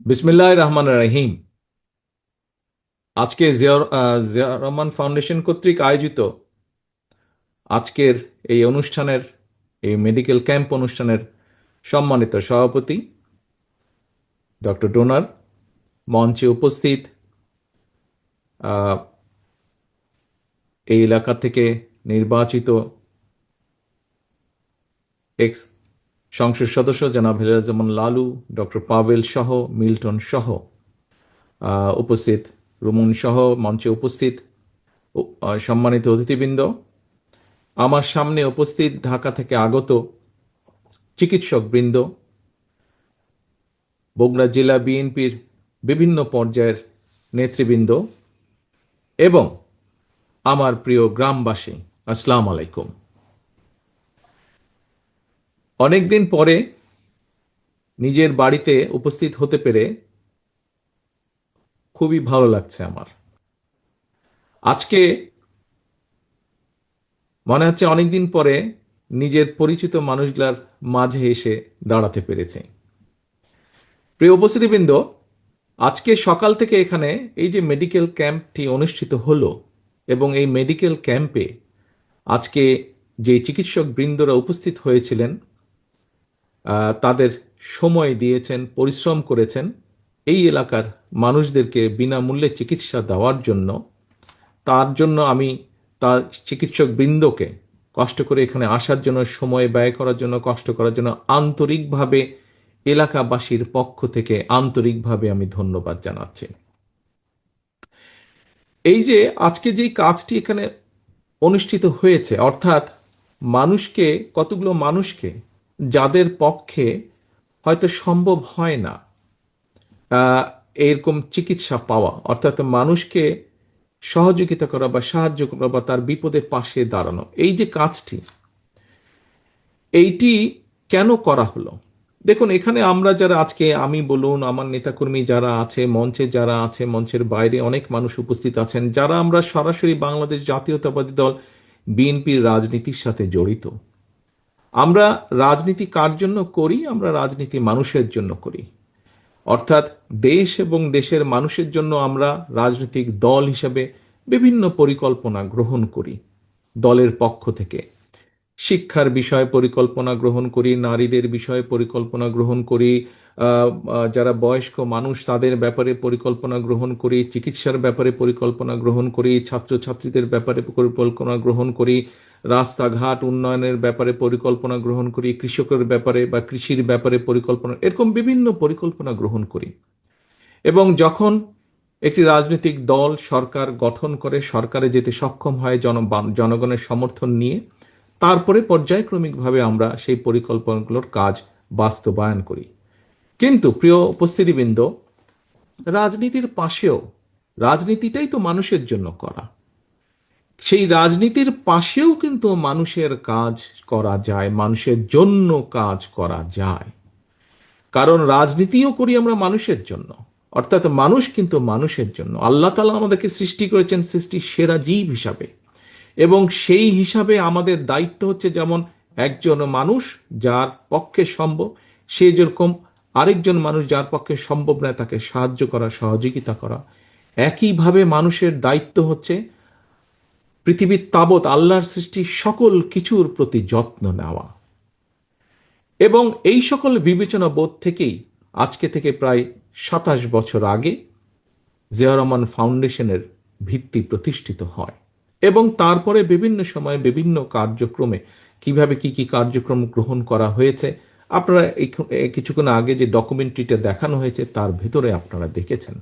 বিসমিল্লাহির রহমানির রহিম। আজকে জিয়া রহমান ফাউন্ডেশন কর্তৃক আয়োজিত আজকের এই মেডিকেল ক্যাম্প অনুষ্ঠানের সম্মানিত সভাপতি ডক্টর ডোনার, মঞ্চে উপস্থিত আহ, এই এলাকা থেকে নির্বাচিত এক্স সংসদ সদস্য জনাব হেলালুজ্জামান লালু, ডক্টর পাভেল সহ, মিল্টন সহ উপস্থিত, রুমন সহ মঞ্চে উপস্থিত সম্মানিত অতিথিবৃন্দ, আমার সামনে উপস্থিত ঢাকা থেকে আগত চিকিৎসকবৃন্দ, বগুড়া জেলা বিএনপির বিভিন্ন পর্যায়ের নেতৃবৃন্দ এবং আমার প্রিয় গ্রামবাসী, আসসালাম আলাইকুম। অনেকদিন পরে নিজের বাড়িতে উপস্থিত হতে পেরে খুবই ভালো লাগছে আমার। আজকে মনে হচ্ছে অনেকদিন পরে নিজের পরিচিত মানুষগুলার মাঝে এসে দাঁড়াতে পেরেছি। প্রিয় উপস্থিতিবৃন্দ, আজকে সকাল থেকে এখানে এই যে মেডিকেল ক্যাম্পটি অনুষ্ঠিত হলো এবং এই মেডিকেল ক্যাম্পে আজকে যে চিকিৎসক বৃন্দরা উপস্থিত হয়েছিলেন, তাদের সময় দিয়েছেন, পরিশ্রম করেছেন এই এলাকার মানুষদেরকে বিনামূল্যে চিকিৎসা দেওয়ার জন্য। তার জন্য আমি তার চিকিৎসক বৃন্দকে কষ্ট করে এখানে আসার জন্য, সময় ব্যয় করার জন্য, কষ্ট করার জন্য আন্তরিকভাবে এলাকাবাসীর পক্ষ থেকে আন্তরিকভাবে আমি ধন্যবাদ জানাচ্ছি। এই যে আজকে যেই কাজটি এখানে অনুষ্ঠিত হয়েছে, অর্থাৎ মানুষকে, কতগুলো মানুষকে যাদের পক্ষে হয়তো সম্ভব হয় না আহ, এরকম চিকিৎসা পাওয়া, অর্থাৎ মানুষকে সহযোগিতা করা বা সাহায্য করা বা তার বিপদে পাশে দাঁড়ানো, এই যে কাজটি, এইটি কেন করা হলো? দেখুন, এখানে আমরা যারা আজকে, আমি বলুন, আমার নেতাকর্মী যারা আছে, মঞ্চে যারা আছে, মঞ্চের বাইরে অনেক মানুষ উপস্থিত আছেন, যারা আমরা সরাসরি বাংলাদেশ জাতীয়তাবাদী দল বিএনপির রাজনীতির সাথে জড়িত। আমরা রাজনীতি কার জন্য করি? আমরা রাজনীতি মানুষের জন্য করি। অর্থাৎ দেশ এবং দেশের মানুষের জন্য আমরা রাজনৈতিক দল হিসেবে বিভিন্ন পরিকল্পনা গ্রহণ করি দলের পক্ষ থেকে। শিক্ষার বিষয়ে পরিকল্পনা গ্রহণ করি, নারীদের বিষয়ে পরিকল্পনা গ্রহণ করি, যারা বয়স্ক মানুষ তাদের ব্যাপারে পরিকল্পনা গ্রহণ করি, চিকিৎসার ব্যাপারে পরিকল্পনা গ্রহণ করি, ছাত্রছাত্রীদের ব্যাপারে পরিকল্পনা গ্রহণ করি, রাস্তাঘাট উন্নয়নের ব্যাপারে পরিকল্পনা গ্রহণ করি, কৃষকের ব্যাপারে বা কৃষির ব্যাপারে পরিকল্পনা, এরকম বিভিন্ন পরিকল্পনা গ্রহণ করি। এবং যখন একটি রাজনৈতিক দল সরকার গঠন করে, সরকারে যেতে সক্ষম হয় জনগণের সমর্থন নিয়ে, তারপরে পর্যায়ক্রমিকভাবে আমরা সেই পরিকল্পনাগুলোর কাজ বাস্তবায়ন করি। কিন্তু প্রিয় উপস্থিতিবৃন্দ, রাজনীতির পাশেও, রাজনীতিটাই তো মানুষের জন্য করা, সেই রাজনীতির পাশেও কিন্তু মানুষের কাজ করা যায়, মানুষের জন্য কাজ করা যায়। কারণ রাজনীতিও করি আমরা মানুষের জন্য, অর্থাৎ মানুষ কিন্তু মানুষের জন্য। আল্লাহ তাআলা আমাদেরকে সৃষ্টি করেছেন সৃষ্টির সেরা জীব হিসাবে, এবং সেই হিসাবে আমাদের দায়িত্ব হচ্ছে, যেমন একজন মানুষ যার পক্ষে সম্ভব, সে যেরকম আরেকজন মানুষ যার পক্ষে সম্ভব নয় তাকে সাহায্য করা, সহযোগিতা করা, একইভাবে মানুষের দায়িত্ব হচ্ছে পৃথিবীর তাবৎ আল্লাহর সৃষ্টি সকল কিছুর প্রতি যত্ন নেওয়া। এবং এই সকল বিবেচনা বোধ থেকেই আজকে থেকে প্রায় 27 বছর আগে জিয়া রহমান ফাউন্ডেশনের ভিত্তি প্রতিষ্ঠিত হয়। এবং তারপরে বিভিন্ন সময়ে বিভিন্ন কার্যক্রমে কিভাবে কি কি কার্যক্রম গ্রহণ করা হয়েছে, আপনারা কিছুক্ষণ আগে যে ডকুমেন্টারিটা দেখানো হয়েছে তার ভেতরে আপনারা দেখেছেন।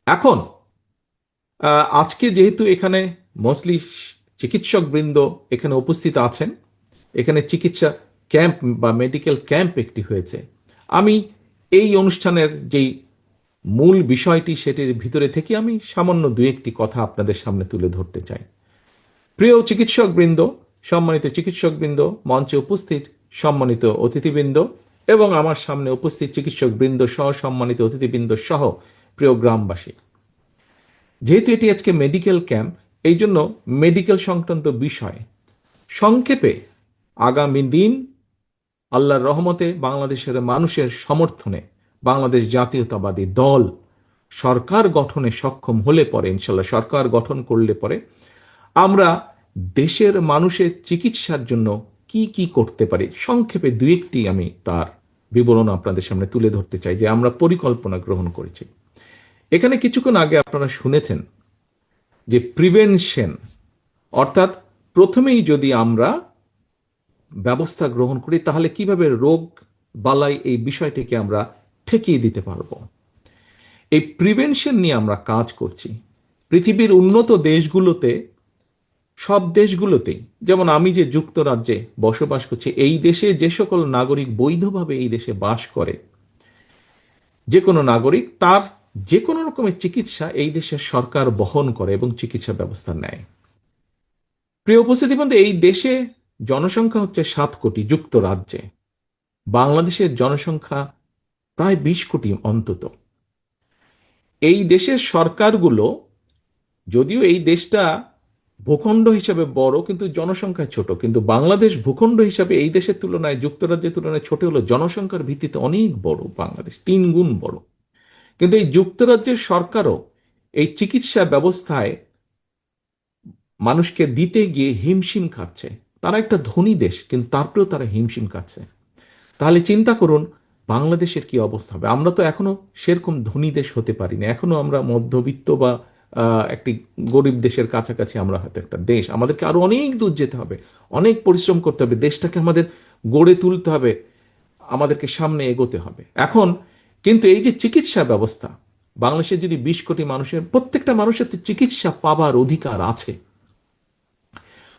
এখন আজকে যেহেতু এখানে মোস্টলি চিকিৎসক বৃন্দ এখানে উপস্থিত আছেন, এখানে চিকিৎসা ক্যাম্প বা মেডিকেল ক্যাম্প একটি হয়েছে, আমি এই অনুষ্ঠানের যেই মূল বিষয়টি সেটির ভিতরে থেকে আমি সামান্য দু একটি কথা আপনাদের সামনে তুলে ধরতে চাই। প্রিয় চিকিৎসক বৃন্দ, সম্মানিত চিকিৎসক বৃন্দ, মঞ্চে উপস্থিত সম্মানিত অতিথিবৃন্দ এবং আমার সামনে উপস্থিত চিকিৎসক বৃন্দ সহ সম্মানিত অতিথিবৃন্দ সহ প্রিয় গ্রামবাসী, যেহেতু এটি আজকে মেডিকেল ক্যাম্প, এই জন্য মেডিকেল সংক্রান্ত বিষয় সংক্ষেপে আগামী দিন আল্লাহর রহমতে বাংলাদেশের মানুষের সমর্থনে বাংলাদেশ জাতীয়তাবাদী দল সরকার গঠনে সক্ষম হলে পরে, ইনশাল্লাহ সরকার গঠন করলে পরে, আমরা দেশের মানুষের চিকিৎসার জন্য কি কি করতে পারি, সংক্ষেপে দুই একটি আমি তার বিবরণ আপনাদের সামনে তুলে ধরতে চাই যে আমরা পরিকল্পনা গ্রহণ করেছি। এখানে কিছুক্ষণ আগে আপনারা শুনেছেন যে প্রিভেনশন, অর্থাৎ প্রথমেই যদি আমরা ব্যবস্থা গ্রহণ করি তাহলে কিভাবে রোগ বালাই এই বিষয়টিকে আমরা ঠেকিয়ে দিতে পারবো। এই প্রিভেনশন নিয়ে আমরা কাজ করছি। পৃথিবীর উন্নত দেশগুলোতে, সব দেশগুলোতেই, যেমন আমি যে যুক্তরাজ্যে বসবাস করছি, এই দেশে যে সকল নাগরিক বৈধভাবে এই দেশে বাস করে, যে কোনো নাগরিক তার যে কোনো রকমের চিকিৎসা এই দেশের সরকার বহন করে এবং চিকিৎসা ব্যবস্থা নেয়। প্রিয় উপস্থিতি বন্ধু, এই দেশে জনসংখ্যা হচ্ছে 7 কোটি যুক্তরাজ্যে। বাংলাদেশের জনসংখ্যা প্রায় 20 কোটি অন্তত। এই দেশের সরকারগুলো, যদিও এই দেশটা ভূখণ্ড হিসাবে বড় কিন্তু জনসংখ্যায় ছোট, কিন্তু বাংলাদেশ ভূখণ্ড হিসাবে এই দেশের তুলনায়, যুক্তরাজ্যের তুলনায় ছোট হলো, জনসংখ্যার ভিত্তিতে অনেক বড়, বাংলাদেশ 3 গুণ বড়। কিন্তু এই যুক্তরাজ্যের সরকারও এই চিকিৎসা ব্যবস্থায় মানুষকে দিতে গিয়ে হিমশিম খাচ্ছে। তারা একটা ধনী দেশ, কিন্তু তারপরেও তারা হিমশিম খাচ্ছে। তাহলে চিন্তা করুন বাংলাদেশের কি অবস্থা হবে। আমরা তো এখনো সেরকম ধনী দেশ হতে পারিনি, এখনো আমরা মধ্যবিত্ত বা একটি গরিব দেশের কাছাকাছি আমরা হয়তো একটা দেশ। আমাদেরকে আরো অনেক দূর যেতে হবে, অনেক পরিশ্রম করতে হবে, দেশটাকে আমাদের গড়ে তুলতে হবে, আমাদেরকে সামনে এগোতে হবে। এখন কিন্তু এই যে চিকিৎসা ব্যবস্থা, বাংলাদেশে যদি 20 কোটি মানুষের, প্রত্যেকটা মানুষের তো চিকিৎসা পাবার অধিকার আছে,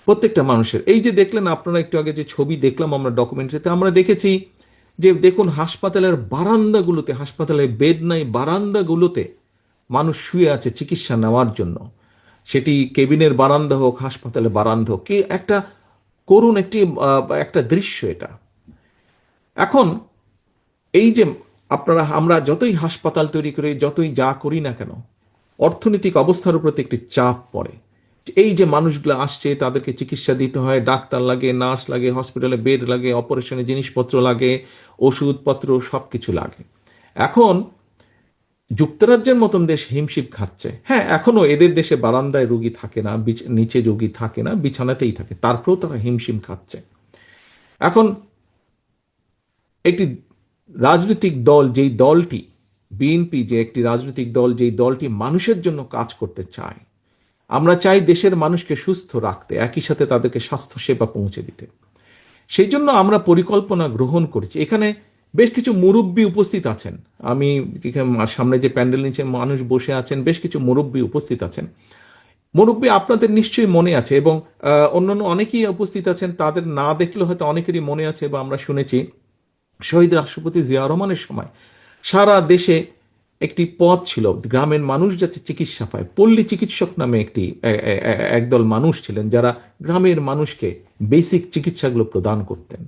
প্রত্যেকটা মানুষের। এই যে দেখলেন আপনারা একটু আগে যে ছবি দেখলাম আমরা ডকুমেন্টারিতে, আমরা দেখেছি যে দেখুন হাসপাতালের বারান্দাগুলোতে, হাসপাতালে বেড নাই, বারান্দাগুলোতে মানুষ শুয়ে আছে চিকিৎসা নেওয়ার জন্য। সেটি কেবিনের বারান্দা হোক, হাসপাতালের বারান্দা হোক, কি একটা করুণ একটি একটা দৃশ্য এটা। এখন এই যে আমরা যতই হাসপাতাল তৈরি করি, যতই যা করি না কেন, অর্থনৈতিক অবস্থার উপর একটি চাপ পড়ে। এই যে মানুষগুলো আসছে, তাদেরকে চিকিৎসা দিতে হয়, ডাক্তার লাগে, নার্স লাগে, হসপিটালে বেড লাগে, অপারেশনের জিনিসপত্র লাগে, ওষুধপত্র সবকিছু লাগে। এখন যুক্তরাজ্যের মতন দেশ হিমশিম খাচ্ছে। হ্যাঁ, এখনো এদের দেশে বারান্দায় রোগী থাকে না, নিচে রোগী থাকে না, বিছানাতেই থাকে, তারপরেও তারা হিমশিম খাচ্ছে। এখন একটি রাজনৈতিক দল, যেই দলটি বিএনপি, যে একটি রাজনৈতিক দল, যেই দলটি মানুষের জন্য কাজ করতে চায়, আমরা চাই দেশের মানুষকে সুস্থ রাখতে, একই সাথে তাদেরকে স্বাস্থ্য সেবা পৌঁছে দিতে। সেই জন্য আমরা পরিকল্পনা গ্রহণ করেছি। এখানে বেশ কিছু মুরব্বী উপস্থিত আছেন। আমি সামনে যে প্যান্ডেল নিচে মানুষ বসে আছেন, বেশ কিছু মুরব্বী উপস্থিত আছেন। মুরব্বী আপনাদের নিশ্চয়ই মনে আছে, এবং অন্যান্য অনেকেই উপস্থিত আছেন, তাদের না দেখলে হয়তো অনেকেরই মনে আছে বা আমরা শুনেছি, শহীদ রাষ্ট্রপতি জিয়া রহমানের সময় সারা দেশে একটি পথ ছিল, গ্রামের মানুষ যাতে চিকিৎসা পায়। পল্লী চিকিৎসক নামে একদল মানুষ ছিলেন যারা গ্রামের মানুষকে বেসিক চিকিৎসাগুলো প্রদান করতেন।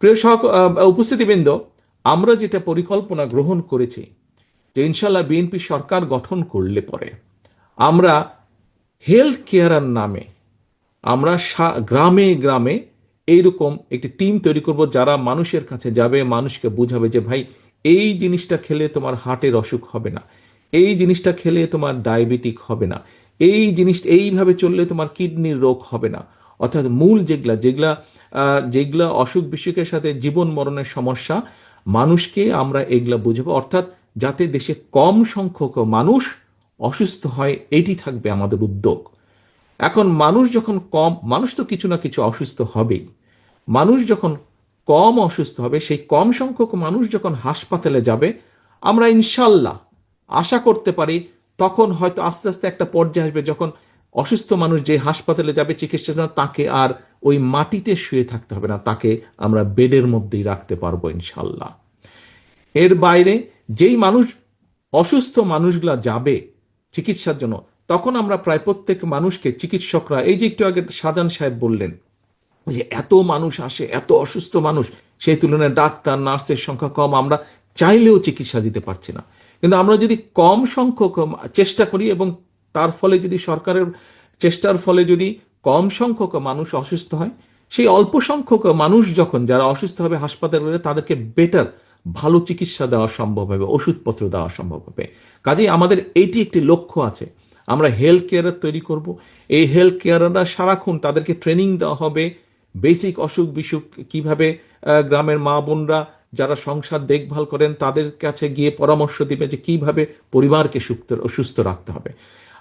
প্রিয় উপস্থিতিবৃন্দ, আমরা যেটা পরিকল্পনা গ্রহণ করেছি যে ইনশাল্লাহ বিএনপি সরকার গঠন করলে পরে আমরা হেলথ কেয়ারের নামে আমরা গ্রামে গ্রামে এইরকম একটি টিম তৈরি করব, যারা মানুষের কাছে যাবে, মানুষকে বুঝাবে যে ভাই এই জিনিসটা খেলে তোমার হার্টের অসুখ হবে না, এই জিনিসটা খেলে তোমার ডায়াবেটিক হবে না, এই জিনিস এইভাবে চললে তোমার কিডনির রোগ হবে না। অর্থাৎ মূল যেগুলা যেগুলা যেগুলা অসুখ বিসুখের সাথে জীবন মরণের সমস্যা, মানুষকে আমরা এগুলা বুঝবো, অর্থাৎ যাতে দেশে কম সংখ্যক মানুষ অসুস্থ হয়, এটি থাকবে আমাদের উদ্যোগ। এখন মানুষ যখন কম, মানুষ তো কিছু না কিছু অসুস্থ হবেই, মানুষ যখন কম অসুস্থ হবে, সেই কম সংখ্যক মানুষ যখন হাসপাতালে যাবে, আমরা ইনশাল্লাহ আশা করতে পারি তখন হয়তো আস্তে আস্তে একটা পর্যায়ে আসবে যখন অসুস্থ মানুষ যে হাসপাতালে যাবে চিকিৎসার জন্য, তাকে আর ওই মাটিতে শুয়ে থাকতে হবে না, তাকে আমরা বেডের মধ্যেই রাখতে পারবো ইনশাল্লাহ। এর বাইরে যেই মানুষ, অসুস্থ মানুষগুলা যাবে চিকিৎসার জন্য, তখন আমরা প্রায় প্রত্যেক মানুষকে চিকিৎসকরা, এই যে একটু আগে শাহজাহান সাহেব বললেন যে এত মানুষ আসে, এত অসুস্থ মানুষ, সেই তুলনায় ডাক্তার নার্সের সংখ্যা কম, আমরা চাইলেও চিকিৎসা দিতে পারছি না। কিন্তু আমরা যদি কম সংখ্যক চেষ্টা করি, এবং তার ফলে যদি সরকারের চেষ্টার ফলে যদি কম সংখ্যক মানুষ অসুস্থ হয়, সেই অল্প সংখ্যক মানুষ যখন যারা অসুস্থ হবে হাসপাতালে, তাদেরকে বেটার ভালো চিকিৎসা দেওয়া সম্ভব হবে, ওষুধপত্র দেওয়া সম্ভব হবে। কাজেই আমাদের এইটি একটি লক্ষ্য আছে, আমরা হেলথ কেয়ার তৈরি করব। এই হেলথ কেয়াররা সারাক্ষণ তাদেরকে ট্রেনিং দেওয়া হবে, বেসিক অসুখ বিসুখ কিভাবে গ্রামের মা বোনরা যারা সংসার দেখভাল করেন তাদের কাছে গিয়ে পরামর্শ দিবে যে কিভাবে পরিবারকে সুস্থ রাখতে হবে।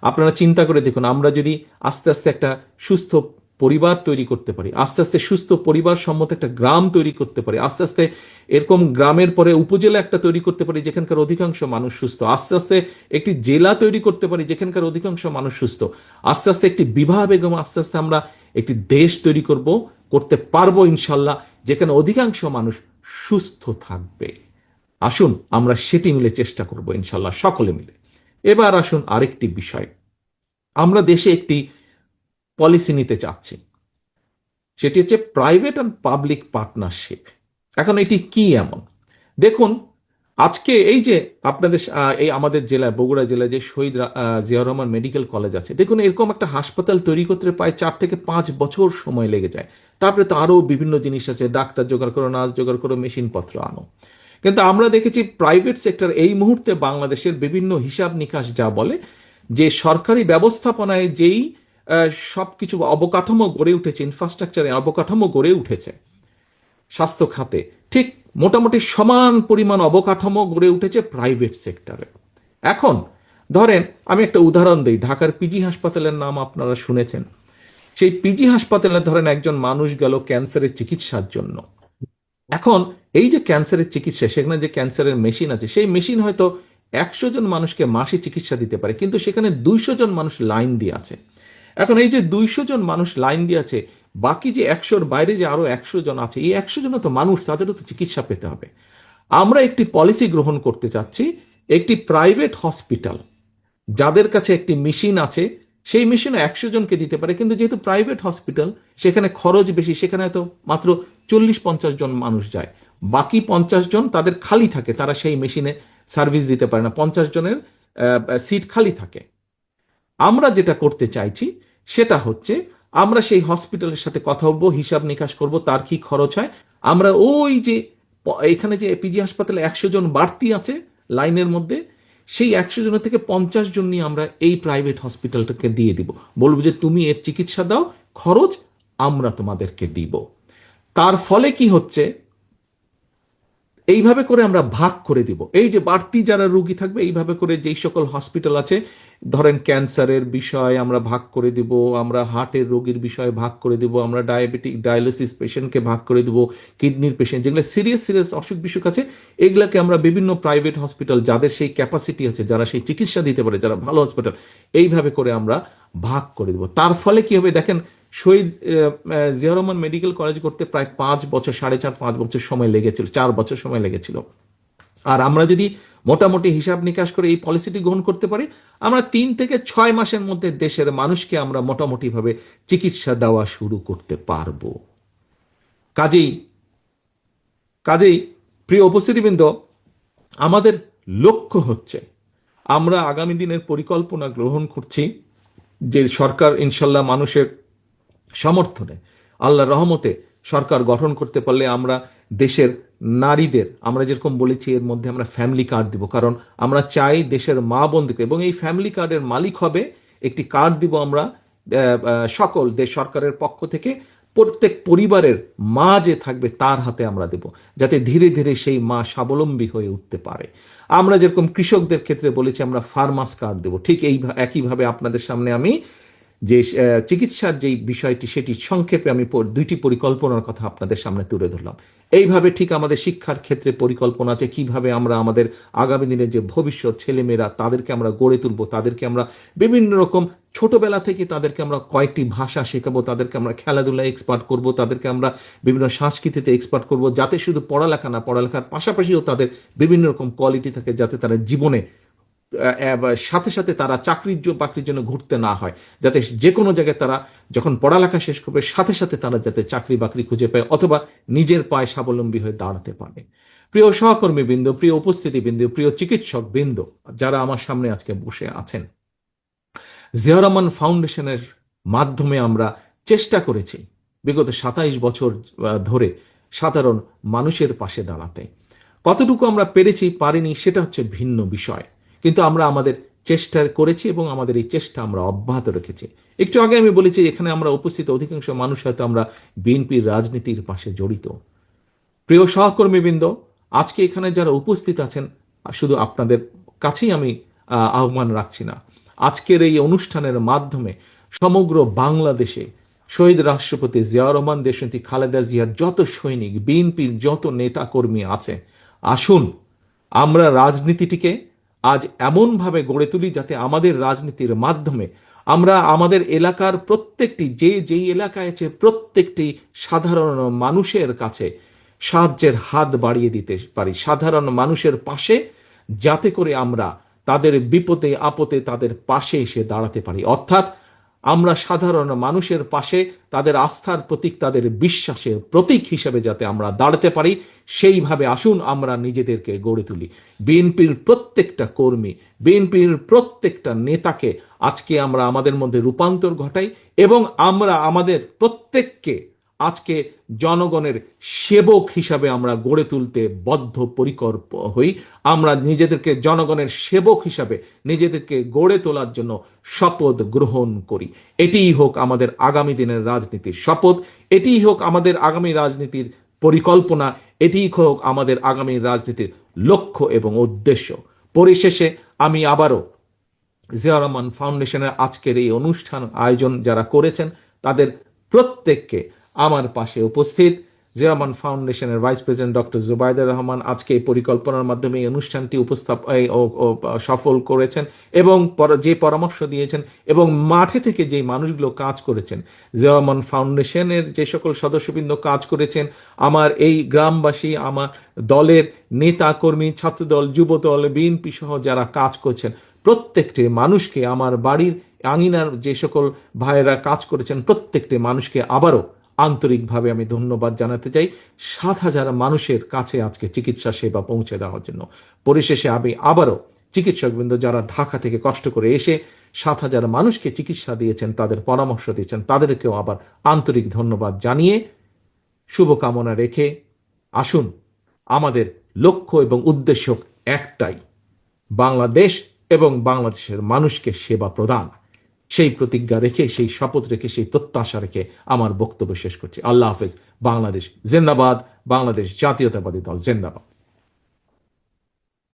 আপনারা চিন্তা করে দেখুন, আমরা যদি আস্তে আস্তে একটা সুস্থ পরিবার তৈরি করতে পারি, আস্তে আস্তে সুস্থ পরিবার সম্মত একটা গ্রাম তৈরি করতে পারি, আস্তে আস্তে এরকম গ্রামের পরে উপজেলা একটা তৈরি করতে পারি যেখানকার অধিকাংশ মানুষ সুস্থ, আস্তে আস্তে একটি জেলা তৈরি করতে পারি যেখানকার অধিকাংশ মানুষ সুস্থ, আস্তে আস্তে একটি বিবাহ বেগম, আস্তে আস্তে আমরা একটি দেশ তৈরি করতে পারবো ইনশাল্লাহ, যেখানে অধিকাংশ মানুষ সুস্থ থাকবে। আসুন আমরা সেটি মিলে চেষ্টা করব ইনশাল্লাহ, সকলে মিলে। এবার আসুন আরেকটি বিষয়, আমরা দেশে একটি পলিসি নিতে চাচ্ছি, সেটি হচ্ছে প্রাইভেট অ্যান্ড পাবলিক পার্টনারশিপ। এখন এটি কি এমন, দেখুন আজকে এই যে আপনাদের এই আমাদের জেলায়, বগুড়া জেলায় যে শহীদ জিয়াউর রহমান মেডিকেল কলেজ আছে, দেখুন এরকম একটা হাসপাতাল তৈরি করতে প্রায় 4 থেকে 5 বছর সময় লেগে যায়। তারপরে তো আরো বিভিন্ন জিনিস আছে, ডাক্তার জোগাড় করো, নার্স জোগাড় করো, মেশিনপত্র আনো। কিন্তু আমরা দেখেছি প্রাইভেট সেক্টর এই মুহূর্তে বাংলাদেশের বিভিন্ন হিসাব নিকাশ যা বলে যে সরকারি ব্যবস্থাপনায় যেই সবকিছু অবকাঠামো গড়ে উঠেছে, ইনফ্রাস্ট্রাকচারে অবকাঠামো গড়ে উঠেছে স্বাস্থ্য খাতে, ঠিক মোটামুটি সমান পরিমাণ অবকাঠামো গড়ে উঠেছে প্রাইভেট সেক্টরে। এখন ধরেন আমি একটা উদাহরণ দিই, ঢাকার পিজি হাসপাতালের নাম আপনারা শুনেছেন। সেই পিজি হাসপাতালে ধরেন একজন মানুষ গেল ক্যান্সারের চিকিৎসার জন্য। এখন এই যে ক্যান্সারের চিকিৎসা, সেখানে যে ক্যান্সারের মেশিন আছে, সেই মেশিন হয়তো 100 জন মানুষকে মাসে চিকিৎসা দিতে পারে, কিন্তু সেখানে 200 জন মানুষ লাইন দিয়ে আছে। এখন এই যে 200 জন মানুষ লাইন দিয়ে আছে, বাকি যে 100-র বাইরে যে আরো 100 জন আছে, এই 100 জন তো মানুষ, তাদেরও তো চিকিৎসা পেতে হবে। আমরা একটি পলিসি গ্রহণ করতে চাচ্ছি, একটি প্রাইভেট হসপিটাল যাদের কাছে একটি মেশিন আছে, সেই মেশিন 100 জনকে দিতে পারে, কিন্তু যেহেতু প্রাইভেট হসপিটাল সেখানে খরচ বেশি, সেখানে হয়তো মাত্র 40-50 জন মানুষ যায়, বাকি 50 জন তাদের খালি থাকে, তারা সেই মেশিনে সার্ভিস দিতে পারে না, 50 জনের সিট খালি থাকে। আমরা যেটা করতে চাইছি সেটা হচ্ছে, আমরা সেই হসপিটালের সাথে কথা বলবো, হিসাব নিকাশ করব তার কি খরচ হয়। আমরা ওই যে এখানে যে পিজি হাসপাতালে 100 জন বাড়তি আছে লাইনের মধ্যে, সেই 100 জনের থেকে 50 জন নিয়ে আমরা এই প্রাইভেট হসপিটালটাকে দিয়ে দিব, বলবো যে তুমি এর চিকিৎসা দাও, খরচ আমরা তোমাদেরকে দিব। তার ফলে কি হচ্ছে, এইভাবে করে আমরা ভাগ করে দিব, এই যে বাড়তি যারা রুগী থাকবে, এইভাবে করে যেই সকল হসপিটাল আছে, ধরেন ক্যান্সারের বিষয় আমরা ভাগ করে দিব, আমরা হার্টের রোগীর বিষয়ে ভাগ করে দিব, আমরা ডায়াবেটিক ডায়ালিসিস পেশেন্টকে ভাগ করে দিব, কিডনির পেশেন্ট যেগুলো সিরিয়াস সিরিয়াস অসুখ বিসুখ আছে, এগুলাকে আমরা বিভিন্ন প্রাইভেট হসপিটাল যাদের সেই ক্যাপাসিটি আছে, যারা সেই চিকিৎসা দিতে পারে, যারা ভালো হসপিটাল, এইভাবে করে আমরা ভাগ করে দিব। তার ফলে কি হবে দেখেন, শহীদ জিয়াউর রহমান মেডিকেল কলেজ করতে প্রায় 5 বছর, 4.5-5 বছর সময় লেগেছিল, 4 বছর সময় লেগেছিল। আর আমরা যদি মোটামুটি হিসাব নিকাশ করে এই পলিসিটি গ্রহণ করতে পারি, আমরা 3 থেকে 6 মাসের মধ্যে দেশের মানুষকে আমরা মোটামুটি ভাবে চিকিৎসা দেওয়া শুরু করতে পারবো। কাজেই কাজেই প্রিয় উপস্থিতিবৃন্দ, আমাদের লক্ষ্য হচ্ছে, আমরা আগামী দিনের পরিকল্পনা গ্রহণ করছি যে সরকার ইনশাল্লাহ মানুষের সমর্থনে, আল্লাহর রহমতে সরকার গঠন করতে পারলে আমরা দেশের নারীদের, আমরা যেরকম বলেছি এর মধ্যে আমরা ফ্যামিলি কার্ড দিব, কারণ আমরা চাই দেশের মা বোনদেরকে, এবং এই ফ্যামিলি কার্ডের মালিক হবে, একটি কার্ড দিব আমরা সকল দেশ সরকারের পক্ষ থেকে, প্রত্যেক পরিবারের মা যে থাকবে তার হাতে আমরা দেব, যাতে ধীরে ধীরে সেই মা স্বাবলম্বী হয়ে উঠতে পারে। আমরা যেরকম কৃষকদের ক্ষেত্রে বলেছি আমরা ফার্মার্স কার্ড দেব, ঠিক এই একইভাবে আপনাদের সামনে আমি যে চিকিৎসার যে বিষয়টি, সেটি সংক্ষেপে আমি 2টি পরিকল্পনার কথা আপনাদের সামনে তুলে ধরলাম। এইভাবে ঠিক আমাদের শিক্ষার ক্ষেত্রে পরিকল্পনা আছে, কিভাবে আমরা আমাদের আগামী দিনের যে ভবিষ্যৎ ছেলেমেয়েরা, তাদেরকে আমরা গড়ে তুলবো, তাদেরকে আমরা বিভিন্ন রকম ছোটবেলা থেকে তাদেরকে আমরা কয়েকটি ভাষা শেখাবো, তাদেরকে আমরা খেলাধুলায় এক্সপার্ট করব, তাদেরকে আমরা বিভিন্ন সংস্কৃতিতে এক্সপার্ট করব, যাতে শুধু পড়ালেখা না, পড়ালেখার পাশাপাশিও তাদের বিভিন্ন রকম কোয়ালিটি থাকে, যাতে তারা জীবনে সাথে সাথে তারা বাকরির জন্য ঘুরতে না হয়, যাতে যে কোনো জায়গায় তারা যখন পড়ালেখা শেষ করবে সাথে সাথে তারা যাতে চাকরি বাকরি খুঁজে পায়, অথবা নিজের পায়ে স্বাবলম্বী হয়ে দাঁড়াতে পারে। প্রিয় সহকর্মী বৃন্দ, প্রিয় উপস্থিতি বৃন্দ, প্রিয় চিকিৎসক বৃন্দ যারা আমার সামনে আজকে বসে আছেন, জিয়াউর রহমান ফাউন্ডেশনের মাধ্যমে আমরা চেষ্টা করেছি বিগত 27 বছর ধরে সাধারণ মানুষের পাশে দাঁড়াতে। কতটুকু আমরা পেরেছি পারিনি সেটা হচ্ছে ভিন্ন বিষয়, কিন্তু আমরা আমাদের চেষ্টা করেছি এবং আমাদের এই চেষ্টা আমরা অব্যাহত রেখেছি। একটু আগে আমি বলেছি এখানে আমরা উপস্থিত অধিকাংশ মানুষ হয়তো আমরা বিএনপির রাজনীতির পাশে জড়িত। প্রিয় সহকর্মীবৃন্দ, আজকে এখানে যারা উপস্থিত আছেন, শুধু আপনাদের কাছেই আমি আহ্বান রাখছি না, আজকের এই অনুষ্ঠানের মাধ্যমে সমগ্র বাংলাদেশে শহীদ রাষ্ট্রপতি জিয়াউর রহমান, দেশনেত্রী খালেদা জিয়ার যত সৈনিক, বিএনপির যত নেতা কর্মী আছে, আসুন আমরা রাজনীতিটিকে আজ এমনভাবে গড়ে তুলি যাতে আমাদের রাজনীতির মাধ্যমে আমরা আমাদের এলাকার প্রত্যেকটি, যেই এলাকায় আছে প্রত্যেকটি সাধারণ মানুষের কাছে সাহায্যের হাত বাড়িয়ে দিতে পারি, সাধারণ মানুষের পাশে, যাতে করে আমরা তাদের বিপদে আপদে তাদের পাশে এসে দাঁড়াতে পারি। অর্থাৎ আমরা সাধারণ মানুষের পাশে তাদের আস্থার প্রতীক, তাদের বিশ্বাসের প্রতীক হিসেবে যাতে আমরা দাঁড়াতে পারি, সেইভাবে আসুন আমরা নিজেদেরকে গড়ে তুলি। বিএনপির প্রত্যেকটা কর্মী, বিএনপির প্রত্যেকটা নেতাকে আজকে আমরা আমাদের মধ্যে রূপান্তর ঘটাই এবং আমরা আমাদের প্রত্যেককে আজকে জনগণের সেবক হিসাবে আমরা গড়ে তুলতে বদ্ধপরিকর হই। আমরা নিজেদেরকে জনগণের সেবক হিসাবে নিজেদেরকে গড়ে তোলার জন্য শপথ গ্রহণ করি। এটিই হোক আমাদের আগামী দিনের রাজনীতির শপথ, এটিই হোক আমাদের আগামী রাজনীতির পরিকল্পনা, এটিই হোক আমাদের আগামী রাজনীতির লক্ষ্য এবং উদ্দেশ্য। পরিশেষে আমি আবারও জিয়াউর রহমান ফাউন্ডেশনের আজকের এই অনুষ্ঠান আয়োজন যারা করেছেন তাদের প্রত্যেককে আমার পাশে উপস্থিত জিয়াউর রহমান ফাউন্ডেশনের vice president doctor Zubaidur Rahman আজকে এই পরিকল্পনার মাধ্যমে এই অনুষ্ঠানটি সফল করেছেন এবং যে পরামর্শ দিয়েছেন এবং মাঠে থেকে যে মানুষগুলো কাজ করেছেন, জিয়াউর রহমান ফাউন্ডেশনের যে সকল সদস্যবৃন্দ কাজ করেছেন, আমার এই গ্রামবাসী, আমার দলের নেতা কর্মী, ছাত্রদল, যুবদল, বিএনপি সহ যারা কাজ করছেন, প্রত্যেকটি মানুষকে, আমার বাড়ির আঙিনার যে সকল ভাইয়েরা কাজ করেছেন, প্রত্যেকটি মানুষকে আবারও আন্তরিকভাবে আমি ধন্যবাদ জানাতে চাই 7,000 মানুষের কাছে আজকে চিকিৎসা সেবা পৌঁছে দেওয়ার জন্য। পরিশেষে আমি আবারও চিকিৎসকবৃন্দ যারা ঢাকা থেকে কষ্ট করে এসে 7,000 মানুষকে চিকিৎসা দিয়েছেন, তাদের পরামর্শ দিয়েছেন, তাদেরকেও আবার আন্তরিক ধন্যবাদ জানিয়ে শুভকামনা রেখে আসুন আমাদের লক্ষ্য এবং উদ্দেশ্য একটাই, বাংলাদেশ এবং বাংলাদেশের মানুষকে সেবা প্রদান। সেই প্রতিজ্ঞা রেখে, সেই শপথ রেখে, সেই প্রত্যাশা রেখে আমার বক্তব্য শেষ করছি। আল্লাহ হাফেজ। বাংলাদেশ জিন্দাবাদ। বাংলাদেশ জাতীয়তাবাদী দল জিন্দাবাদ।